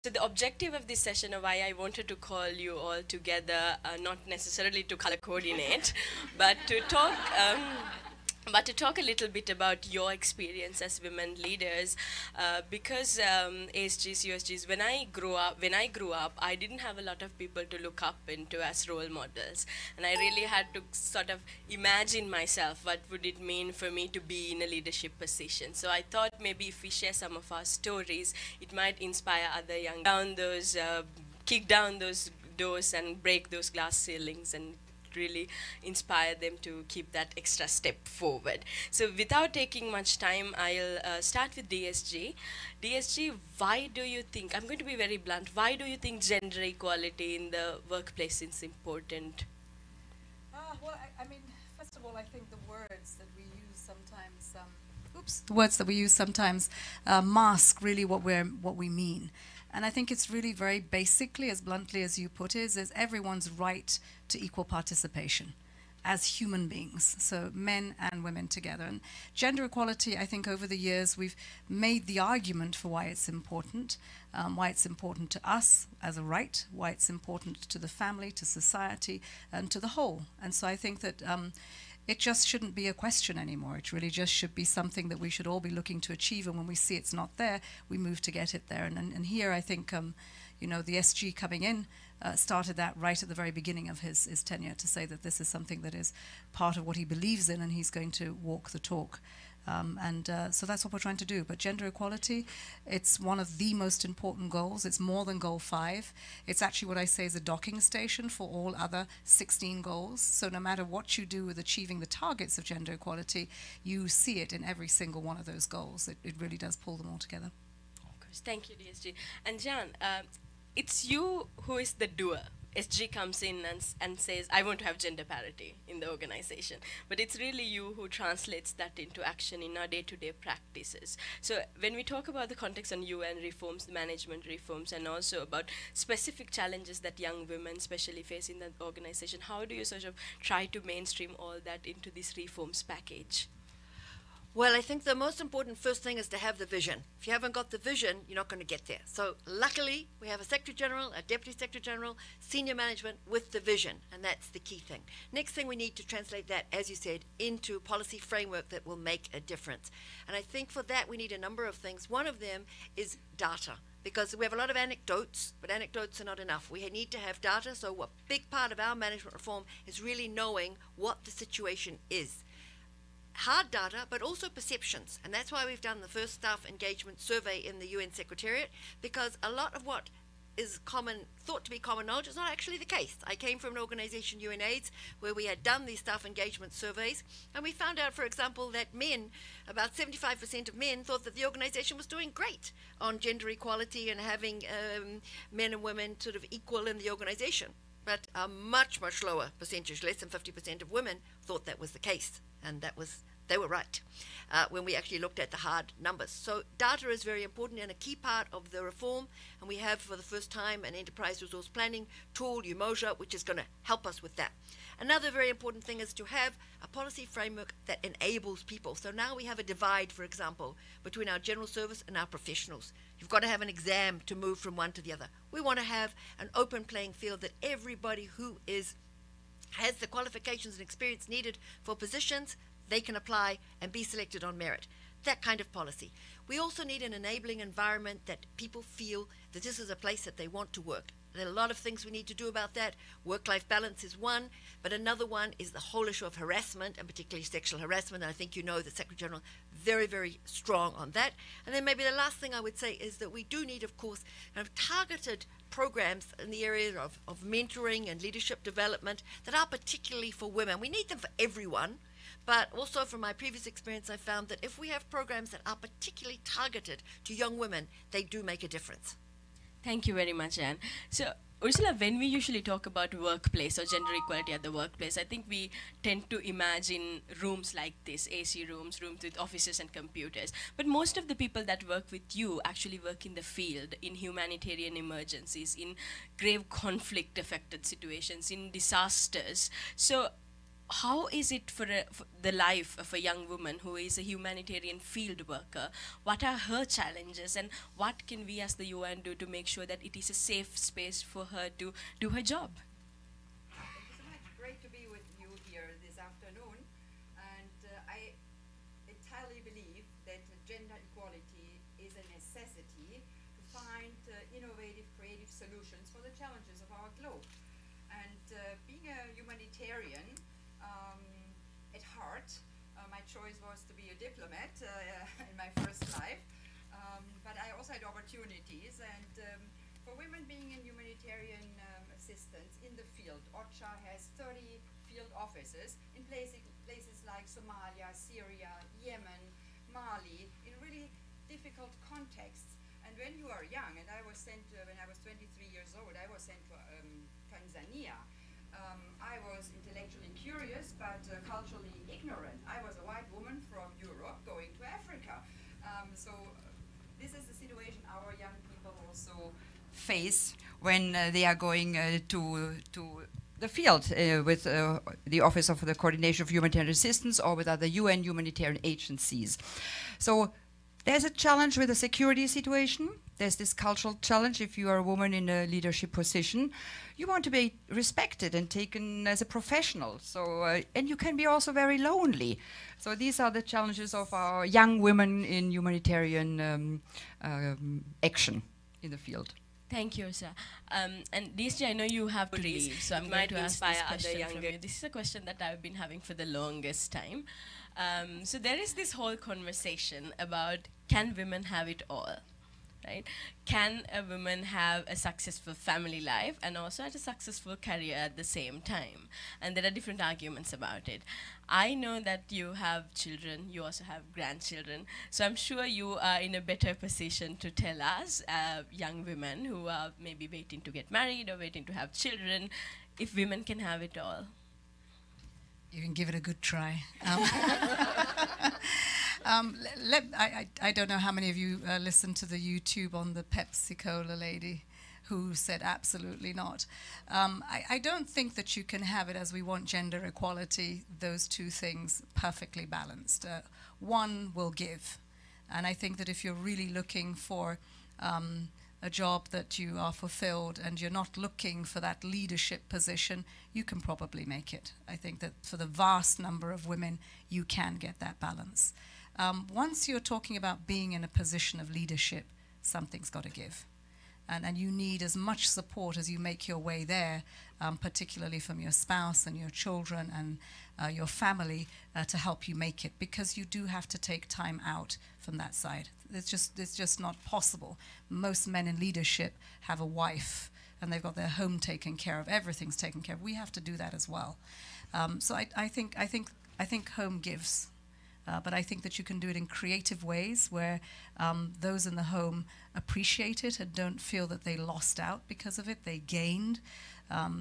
So the objective of this session, or why I wanted to call you all together, not necessarily to color coordinate, but to talk. But to talk a little bit about your experience as women leaders, because ASGs, USGs, when I grew up, I didn't have a lot of people to look up into as role models, and I really had to sort of imagine myself what would it mean for me to be in a leadership position. So I thought maybe if we share some of our stories, it might inspire other young kick down those doors and break those glass ceilings and really inspire them to keep that extra step forward. So without taking much time, I'll start with DSG. DSG, why do you think, I'm going to be very blunt, why do you think gender equality in the workplace is important? I mean, first of all, I think the words that we use sometimes, the words that we use sometimes mask really what we mean. And I think it's really very basically, as bluntly as you put it, is everyone's right to equal participation as human beings, so men and women together. And gender equality, I think over the years we've made the argument for why it's important to us as a right, why it's important to the family, to society, and to the whole. And so I think that it just shouldn't be a question anymore. It really just should be something that we should all be looking to achieve, and when we see it's not there, we move to get it there. And here I think, you know, the SG coming in started that right at the very beginning of his tenure, to say that this is something that is part of what he believes in, and he's going to walk the talk. So that's what we're trying to do. But gender equality, it's one of the most important goals. It's more than goal 5. It's actually what I say is a docking station for all other 16 goals. So no matter what you do with achieving the targets of gender equality, you see it in every single one of those goals. It really does pull them all together. Of course. Thank you, DSG. And Jan, it's you who is the doer. SG comes in and says, I want to have gender parity in the organization. But it's really you who translates that into action in our day-to-day practices. So when we talk about the context on UN reforms, the management reforms, and also about specific challenges that young women especially face in the organization, how do you sort of try to mainstream all that into this reforms package? Well, I think the most important first thing is to have the vision. If you haven't got the vision, you're not going to get there. So luckily, we have a Secretary General, a Deputy Secretary General, senior management with the vision, and that's the key thing. Next thing, we need to translate that, as you said, into policy framework that will make a difference. And I think for that, we need a number of things. One of them is data, because we have a lot of anecdotes, but anecdotes are not enough. We need to have data, so a big part of our management reform is really knowing what the situation is. Hard data, but also perceptions. And that's why we've done the first staff engagement survey in the UN Secretariat, because a lot of what is thought to be common knowledge is not actually the case. I came from an organization, UNAIDS, where we had done these staff engagement surveys, and we found out, for example, that men, about 75% of men, thought that the organization was doing great on gender equality and having men and women sort of equal in the organization. But a much, much lower percentage, less than 50% of women, thought that was the case. And they were right when we actually looked at the hard numbers. So data is very important and a key part of the reform. And we have, for the first time, an enterprise resource planning tool, Umoja, which is going to help us with that. Another very important thing is to have a policy framework that enables people. So now we have a divide, for example, between our general service and our professionals. You've got to have an exam to move from one to the other. We want to have an open playing field that everybody who has the qualifications and experience needed for positions, they can apply and be selected on merit. That kind of policy. We also need an enabling environment that people feel that this is a place that they want to work. There are a lot of things we need to do about that. Work-life balance is one, but another one is the whole issue of harassment, and particularly sexual harassment. And I think you know the Secretary General very, very strong on that. And then maybe the last thing I would say is that we do need, of course, kind of targeted programs in the area of mentoring and leadership development that are particularly for women. We need them for everyone, but also from my previous experience, I found that if we have programs that are particularly targeted to young women, they do make a difference. Thank you very much, Anne. So, Ursula, when we usually talk about workplace or gender equality at the workplace, I think we tend to imagine rooms like this, AC rooms with offices and computers. But most of the people that work with you actually work in the field, in humanitarian emergencies, in grave conflict-affected situations, in disasters. So, how is it for the life of a young woman who is a humanitarian field worker? What are her challenges, and what can we as the UN do to make sure that it is a safe space for her to do her job? Thank you so much. Great to be with you here this afternoon. And I entirely believe that gender equality is a necessity to find innovative, creative solutions for the challenges of our globe. And being a humanitarian at heart, my choice was to be a diplomat in my first life. But I also had opportunities, and for women being in humanitarian assistance in the field, OCHA has 30 field offices in places like Somalia, Syria, Yemen, Mali, in really difficult contexts. And when you are young, and I was sent, when I was 23 years old, I was sent to Tanzania. I was intellectually curious, but culturally ignorant. I was a white woman from Europe going to Africa. So this is the situation our young people also face when they are going to the field with the Office of the Coordination of Humanitarian Assistance or with other UN humanitarian agencies. So there's a challenge with the security situation. There's this cultural challenge. If you are a woman in a leadership position, you want to be respected and taken as a professional. So, and you can be also very lonely. So these are the challenges of our young women in humanitarian action in the field. Thank you, sir. And DSG, I know you have to leave, so I'm going to ask this question from you. This is a question that I've been having for the longest time. So there is this whole conversation about, can women have it all? Right? Can a woman have a successful family life and also have a successful career at the same time? And there are different arguments about it. I know that you have children, you also have grandchildren, so I'm sure you are in a better position to tell us, young women who are maybe waiting to get married or waiting to have children, if women can have it all. You can give it a good try. I don't know how many of you listened to the YouTube on the Pepsi Cola lady who said absolutely not. I don't think that you can have it, as we want gender equality, those two things perfectly balanced. One will give. And I think that if you're really looking for a job that you are fulfilled and you're not looking for that leadership position, you can probably make it. I think that for the vast number of women, you can get that balance. Once you're talking about being in a position of leadership, something's got to give. And you need as much support as you make your way there, particularly from your spouse and your children and your family to help you make it, because you do have to take time out from that side. It's just not possible. Most men in leadership have a wife and they've got their home taken care of, everything's taken care of. We have to do that as well. So I think home gives. But I think that you can do it in creative ways where those in the home appreciate it and don't feel that they lost out because of it, they gained.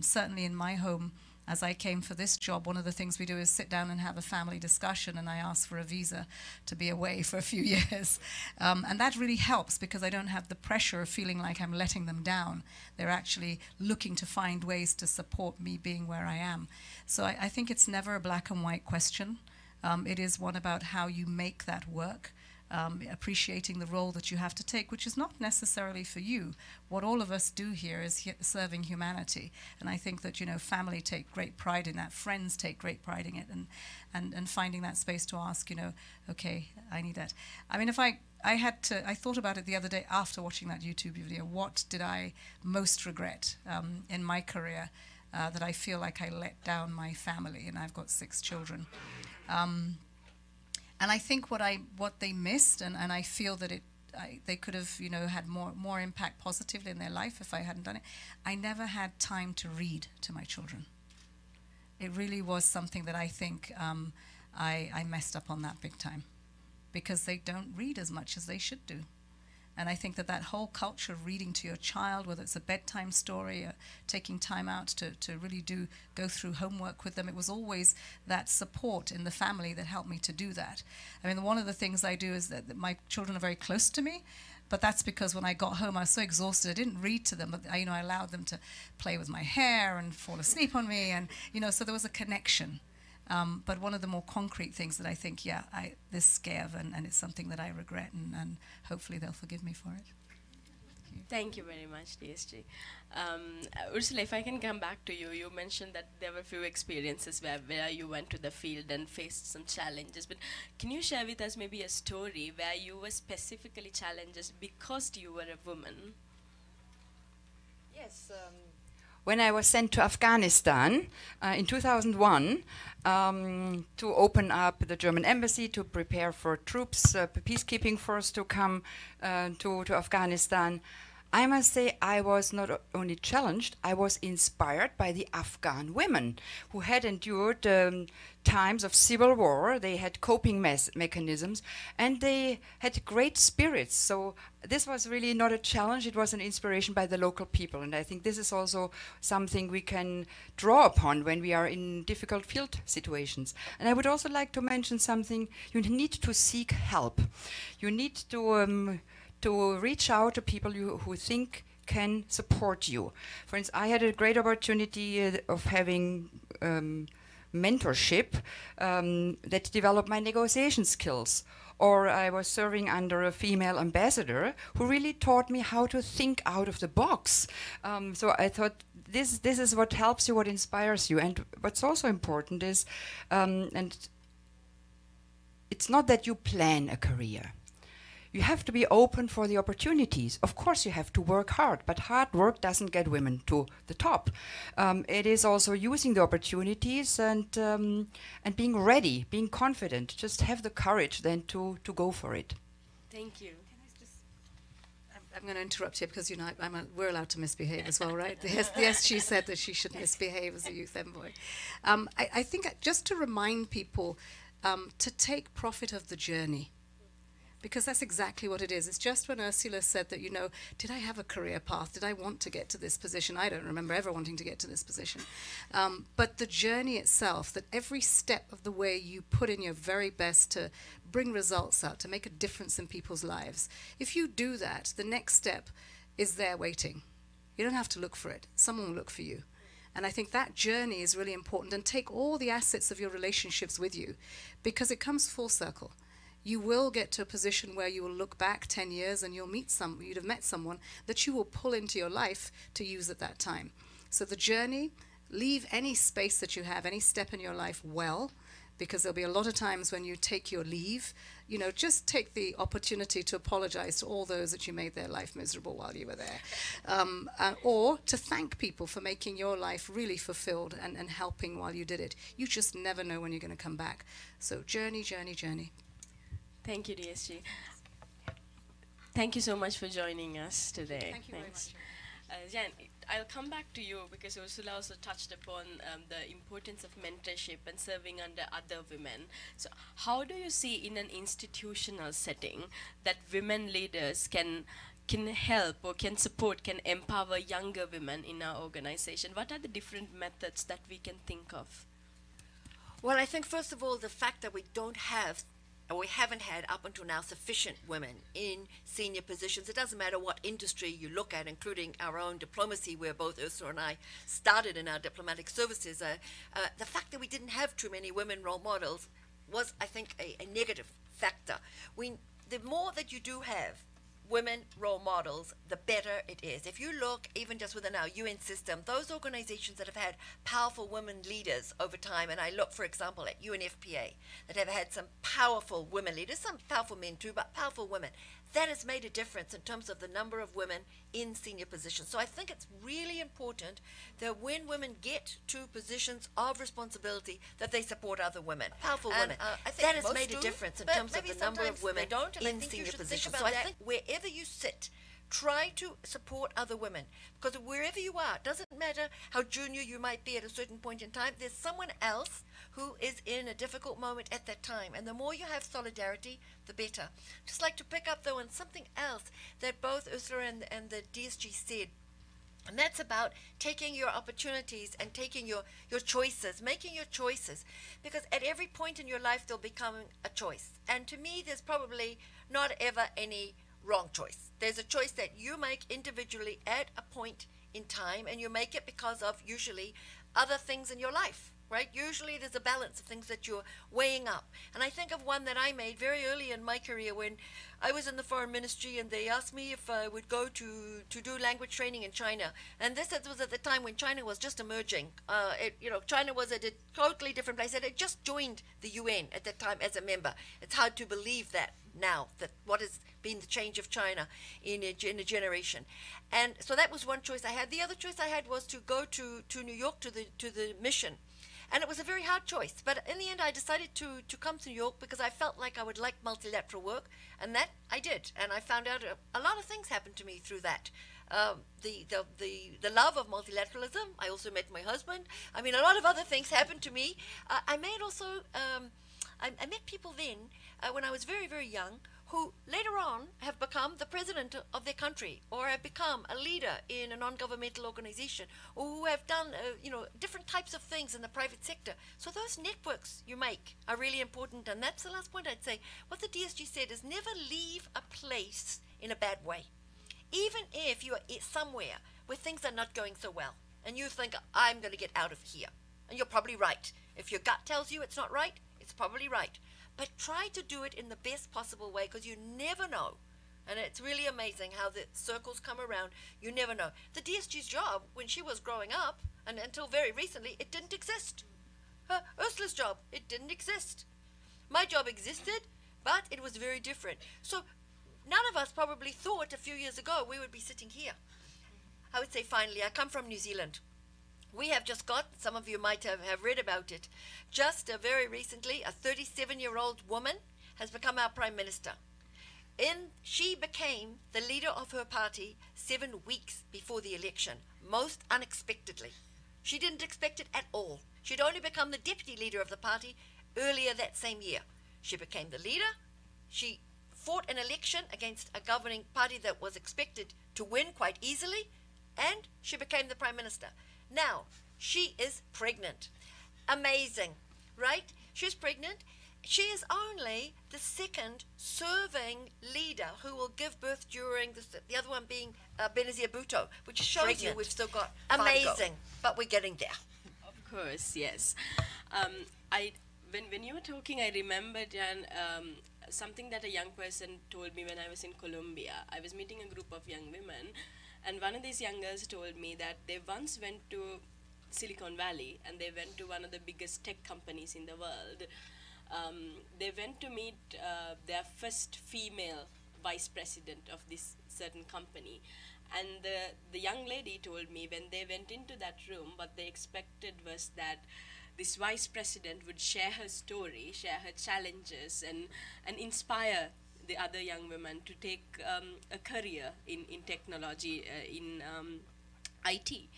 Certainly in my home, as I came for this job, one of the things we do is sit down and have a family discussion, and I ask for a visa to be away for a few years. And that really helps because I don't have the pressure of feeling like I'm letting them down. They're actually looking to find ways to support me being where I am. So I think it's never a black and white question. It is one about how you make that work, appreciating the role that you have to take, which is not necessarily for you. What all of us do here is serving humanity. And I think that, family take great pride in that, friends take great pride in it, and finding that space to ask, okay, I need that. I mean, I thought about it the other day after watching that YouTube video. What did I most regret in my career that I feel like I let down my family? And I've got 6 children. And I think what they missed, and I feel that they could have had more impact positively in their life if I hadn't done it. I never had time to read to my children. It really was something that I think I messed up on that big time, because they don't read as much as they should do. And I think that whole culture of reading to your child, whether it's a bedtime story, taking time out to really go through homework with them, it was always that support in the family that helped me to do that. I mean, one of the things I do is that my children are very close to me, but that's because when I got home, I was so exhausted, I didn't read to them, but I allowed them to play with my hair and fall asleep on me, and so there was a connection. But one of the more concrete things that I think, yeah, this scared, and it's something that I regret, and hopefully they'll forgive me for it. Thank you very much, DSG. Ursula, if I can come back to you, you mentioned that there were a few experiences where you went to the field and faced some challenges. But can you share with us maybe a story where you were specifically challenged because you were a woman? Yes. When I was sent to Afghanistan in 2001 to open up the German embassy to prepare for troops, peacekeeping force to come to Afghanistan, I must say I was not only challenged, I was inspired by the Afghan women who had endured times of civil war. They had coping mechanisms, and they had great spirits. So this was really not a challenge, it was an inspiration by the local people. And I think this is also something we can draw upon when we are in difficult field situations. And I would also like to mention something: you need to seek help. You need to reach out to people who think can support you. For instance, I had a great opportunity of having mentorship that developed my negotiation skills. Or I was serving under a female ambassador who really taught me how to think out of the box. So I thought this is what helps you, what inspires you. And what's also important is, and it's not that you plan a career. You have to be open for the opportunities. Of course, you have to work hard, but hard work doesn't get women to the top. It is also using the opportunities and being ready, being confident. Just have the courage then to go for it. Thank you. I'm going to interrupt you because, you know, we're allowed to misbehave as well, right? Yes, she said that she should misbehave as a youth envoy. I think just to remind people to take profit of the journey. Because that's exactly what it is. It's just when Ursula said that, you know, did I have a career path? Did I want to get to this position? I don't remember ever wanting to get to this position. But the journey itself, that every step of the way you put in your very best to bring results out, to make a difference in people's lives, if you do that, the next step is there waiting. You don't have to look for it. Someone will look for you. And I think that journey is really important. And take all the assets of your relationships with you, because it comes full circle. You will get to a position where you will look back 10 years and you'd have met someone that you will pull into your life to use at that time. So the journey, leave any space that you have, any step in your life well, because there'll be a lot of times when you take your leave, you know, just take the opportunity to apologize to all those that you made their life miserable while you were there. Or to thank people for making your life really fulfilled and helping while you did it. You just never know when you're going to come back. So journey, journey, journey. Thank you, DSG. Thank you so much for joining us today. Thank you very much. Jan, I'll come back to you because Ursula also touched upon the importance of mentorship and serving under other women. So how do you see in an institutional setting that women leaders can help or can support, can empower younger women in our organization? What are the different methods that we can think of? Well, I think first of all, the fact that we don't have, or we haven't had up until now, sufficient women in senior positions. It doesn't matter what industry you look at, including our own diplomacy, where both Ursula and I started in our diplomatic services. The fact that we didn't have too many women role models was, I think, a negative factor. The more that you do have women role models, the better it is. If you look even just within our UN system, those organizations that have had powerful women leaders over time, and I look, for example, at UNFPA, that have had some powerful women leaders, some powerful men too, but powerful women, that has made a difference in terms of the number of women in senior positions. So I think it's really important that when women get to positions of responsibility, that they support other women, powerful women. I think that has made a difference in terms of the number of women in senior positions. So I think wherever you sit, try to support other women, because wherever you are, it doesn't matter how junior you might be at a certain point in time, there's someone else who is in a difficult moment at that time, and the more you have solidarity, the better. Just like to pick up though on something else that both Ursula and the DSG said, and that's about taking your opportunities and taking your choices, making your choices, because at every point in your life there'll become a choice, and to me there's probably not ever any wrong choice. There's a choice that you make individually at a point in time, and you make it because of usually other things in your life. right? Usually there's a balance of things that you're weighing up. And I think of one that I made very early in my career when I was in the foreign ministry and they asked me if I would go to do language training in China. And this was at the time when China was just emerging. China was at a totally different place. It had just joined the UN at that time as a member. It's hard to believe that now, that what has been the change of China in a generation. And so that was one choice I had. The other choice I had was to go to New York to the mission. And it was a very hard choice. But in the end, I decided to come to New York because I felt like I would like multilateral work. And that I did. And I found out a lot of things happened to me through that. The love of multilateralism. I also met my husband. I mean, a lot of other things happened to me. I met people then when I was very, very young who later on have become the president of their country or have become a leader in a non-governmental organization or who have done, different types of things in the private sector. So those networks you make are really important. And that's the last point I'd say. What the DSG said is never leave a place in a bad way. Even if you are somewhere where things are not going so well and you think, I'm going to get out of here. And you're probably right. If your gut tells you it's not right, it's probably right. But try to do it in the best possible way because you never know. And it's really amazing how the circles come around. You never know. The DSG's job, when she was growing up, and until very recently, it didn't exist. Ursula's job, it didn't exist. My job existed, but it was very different. So none of us probably thought a few years ago we would be sitting here. I would say finally, I come from New Zealand. We have just got, some of you might have read about it, just very recently, a 37-year-old woman has become our Prime Minister. She became the leader of her party 7 weeks before the election, most unexpectedly. She didn't expect it at all. She'd only become the deputy leader of the party earlier that same year. She became the leader. She fought an election against a governing party that was expected to win quite easily, and she became the Prime Minister. Now, she is pregnant. Amazing, right? She's pregnant. She is only the second serving leader who will give birth during the other one being Benazir Bhutto, which shows you we've still got amazing, but we're getting there. Of course, yes. When you were talking, I remembered, Jan, something that a young person told me when I was in Colombia. I was meeting a group of young women, and one of these young girls told me that they once went to Silicon Valley and they went to one of the biggest tech companies in the world. They went to meet their first female vice president of this certain company. And the young lady told me when they went into that room, what they expected was that this vice president would share her story, share her challenges, and inspire the other young women to take a career in technology, in IT.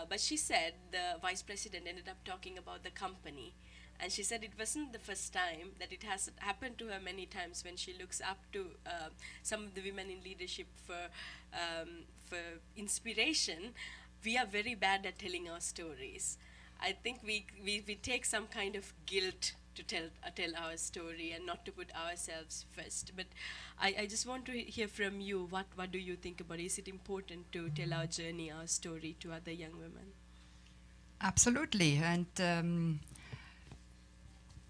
But she said the vice president ended up talking about the company. And she said it wasn't the first time, that it has happened to her many times when she looks up to some of the women in leadership for inspiration. We are very bad at telling our stories. I think we take some kind of guilt to tell our story and not to put ourselves first. But I just want to hear from you, what do you think about it? Is it important to tell our journey, our story to other young women? Absolutely, and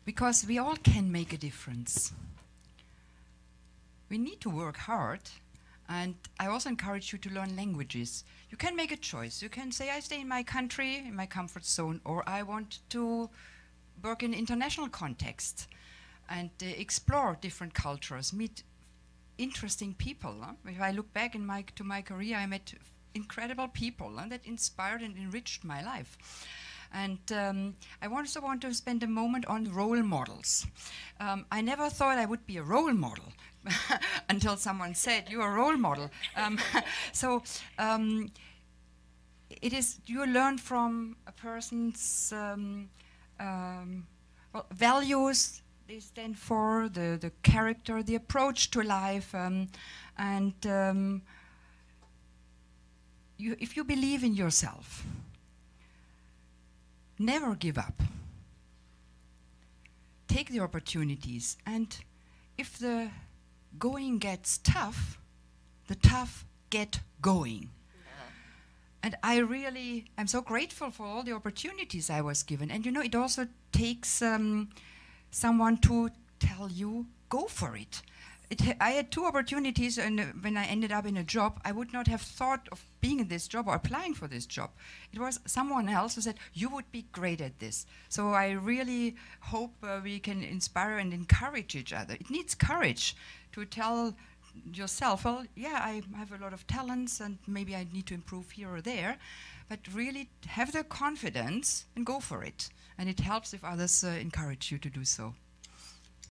because we all can make a difference. We need to work hard, and I also encourage you to learn languages. You can make a choice. You can say, I stay in my country, in my comfort zone, or I want to work in international context and explore different cultures, meet interesting people. If I look back to my career, I met incredible people that inspired and enriched my life. And I also want to spend a moment on role models. I never thought I would be a role model until someone said, you're a role model. It is, you learn from a person's values, they stand for, the character, the approach to life, if you believe in yourself, never give up. Take the opportunities, and if the going gets tough, the tough get going. And I really am so grateful for all the opportunities I was given. And you know, it also takes someone to tell you, go for it. I had two opportunities, and when I ended up in a job, I would not have thought of being in this job or applying for this job. It was someone else who said, you would be great at this. So I really hope we can inspire and encourage each other. It needs courage to tell yourself, well, yeah, I have a lot of talents and maybe I need to improve here or there, but really have the confidence and go for it. And it helps if others encourage you to do so.